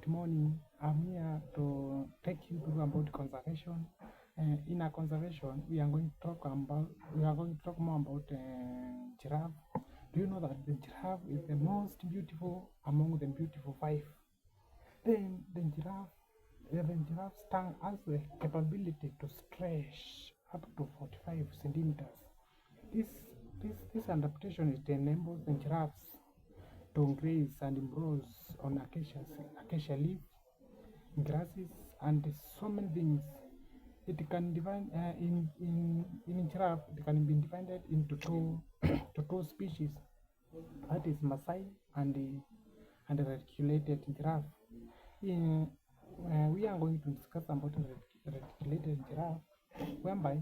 Good morning. I'm here to take you through about conservation. In a conservation, we are going to talk more about giraffe. Do you know that the giraffe is the most beautiful among the beautiful five? Then the giraffe's tongue has the capability to stretch up to 45 centimeters. This this adaptation it enables the giraffes to graze and browse on acacia leaf, grasses, and so many things. It can divide in giraffe. It can be divided into two to two species. That is Maasai and reticulated giraffe. In, we are going to discuss about reticulated giraffe, whereby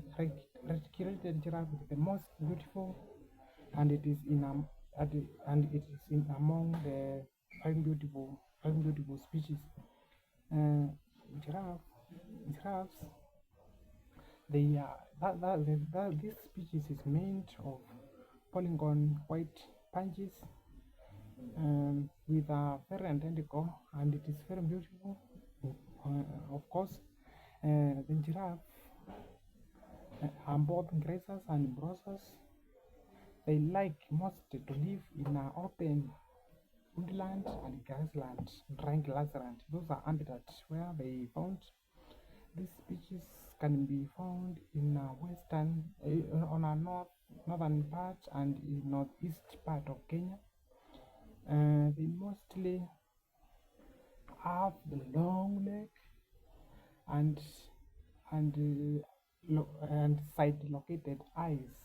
reticulated giraffe is the most beautiful, and it is in among the five beautiful species. Uh, giraffes, they are this species is made of polygon white punches with a very identical, and it is very beautiful. Of course, the giraffe are both grazers and browsers. They like most to live in an open woodland and grassland, dry grassland. Those are habitats where they found. These species can be found in on a northern part and in northeast part of Kenya. They mostly have the long neck and and side located eyes,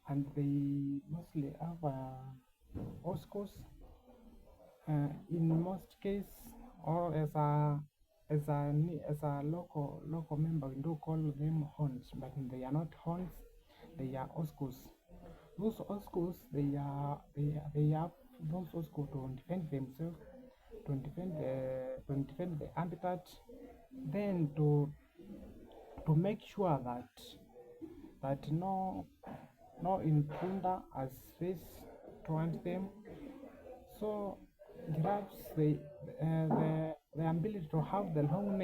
and they mostly have oscars in most cases, or as a local member, we do call them horns, but they are not horns, they are oscars. Those oscars, they have those oscars to defend themselves, to defend the habitat, then to make sure that no intruder has face towards them. So giraffes, the ability to have the long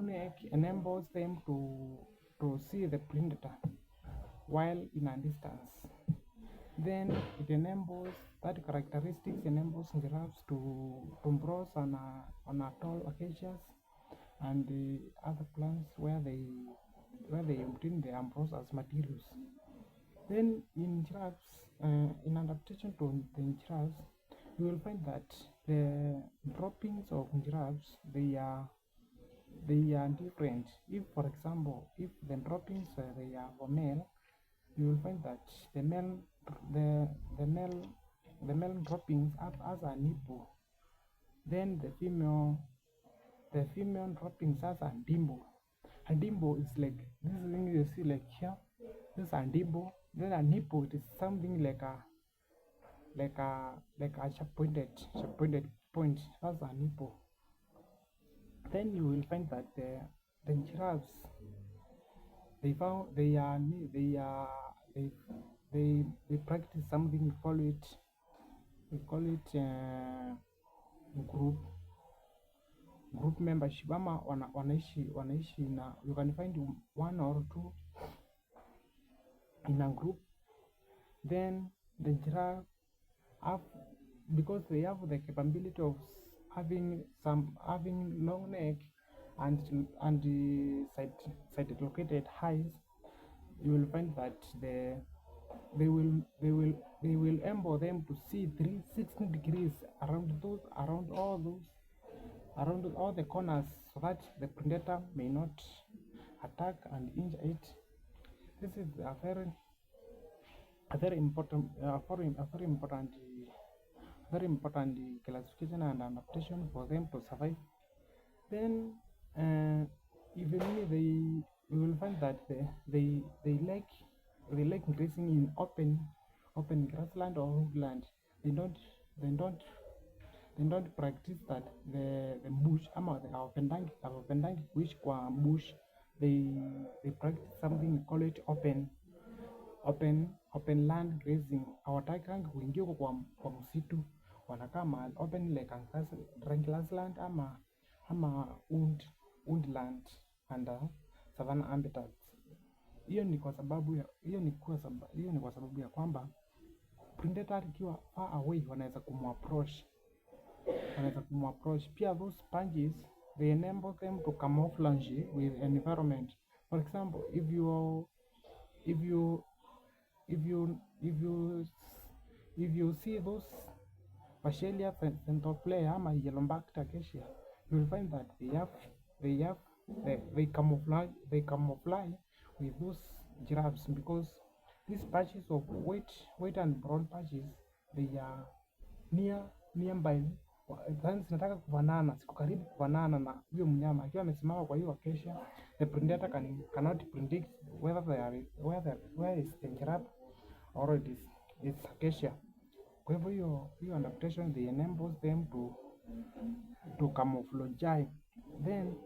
neck enables them to see the predator while in a distance. Then it enables that characteristics enables giraffes to browse on a tall acacias and the other plants where they obtain their browse as materials. Then in giraffes, in adaptation to the giraffes, you will find that the droppings of giraffes they are different. If, for example, if the droppings they are for male, you will find that the the male the male droppings up as a nipple. Then the female droppings as a dimple. A dimple is like this thing you see like here. This is a dimple. Then a nipple it is something like a sharp pointed point. That's a nipple. Then you will find that the giraffes they found they practice something we call it group membership ama wanaishi na you can find one or two in a group. Then the giraffe have, because they have the capability of having long neck and the side located eyes, you will find that they will enable them to see 360 degrees around all the corners, so that the predator may not attack and injure it. This is a very important classification and adaptation for them to survive. Then even you will find that they like grazing in open grassland or woodland. They don't they don't they don't practice that the bush ama hawapendangi kuishi kwa bush. They practice something call it open land grazing. Hawatakangi kuingia kwa msitu, wanakaa mahali open like grassland ama woodland and savanna habitats. Hiyo ni kwa sababu ya kwamba predator ikiwa far away wanaweza kumapproach. Pia those sponges they enable them to camouflage with environment. For example, if you see those Pashelia centroplea ama yellowbacked acacia, you will find that they camouflage with those giraffes, because these patches of white and brown patches, they are nearby. Zinataka kufanana, siku karibu kufanana na huyo mnyama akiwa amesimama kwa hiyo acacia. The predator cannot predict where is the giraffe or it is acacia. Kwa hivyo hiyo adaptation they enables them to camouflage. Then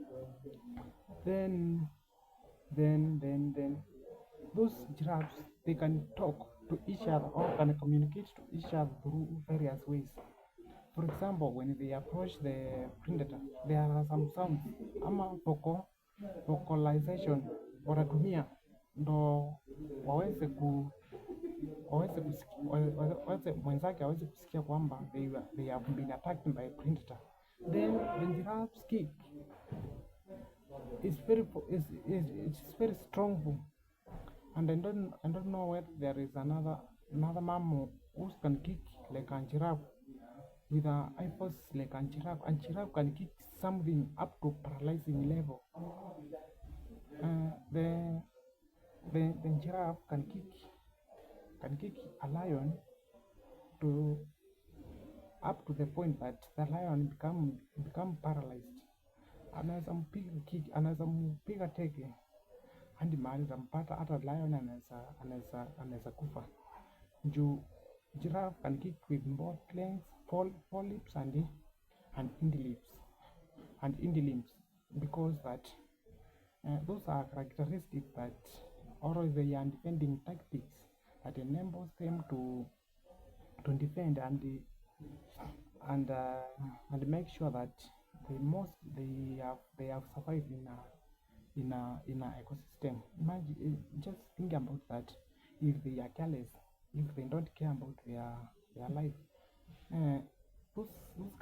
those giraffes, they can talk to each other or can communicate to each other through various ways. For example, when they approach the predator, there are some sounds ama vocalization wanatumia ndo waweze mwenzake aweze kusikia kwamba they have been attacked by a predator. Then the giraffe's kick is very strong, and I don't know whether there is another mammal who can kick like a giraffe with a high force like a giraffe. And giraffe can kick something up to paralyzing level. The giraffe can kick a lion to up to the point that the lion become paralyzed. Anaweza mpiga teke hadi mahali tampata hata lion anaweza kufa. Juu giraffe can kick with both legs, forelimbs and hind limbs, because that those are characteristics that or they are defending tactics that enables them to defend and make sure that they have survived in a ecosystem. Imagine, just think about that. If they are careless, if they don't care about their life, those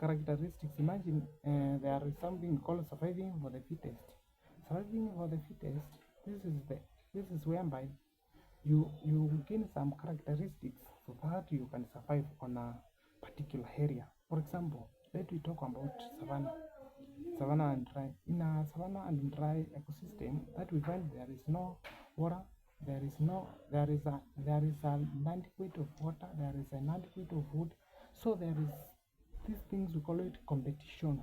characteristics. Imagine there is something called surviving for the fittest. Surviving for the fittest. This is whereby you gain some characteristics so that you can survive on a particular area. For example, let we talk about savanna and dry. In a savanna and dry ecosystem, that we find there is no water, there is an inadequate of water, there is an inadequate of food. So there is these things, we call it competition.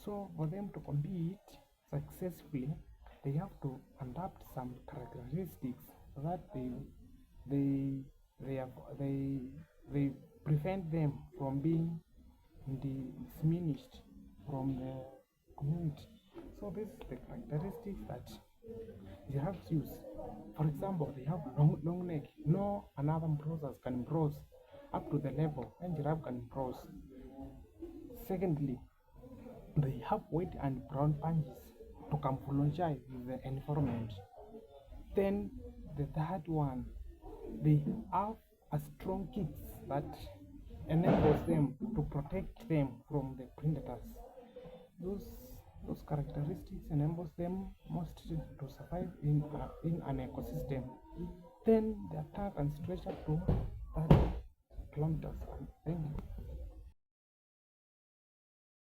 So for them to compete successfully, they have to adapt some characteristics so that they prevent them from being diminished from the community. So this is the characteristics that giraffes use. For example, they have long neck. No another browsers can browse up to the level and giraffe can browse. Secondly, they have white and brown punches to camouflage with the environment. Then the third one, they have a strong kicks that enables them to protect them from the predators. Those characteristics enables them most to survive in an ecosystem. Then the attack can stretch up to 30 kilometers. Thank you.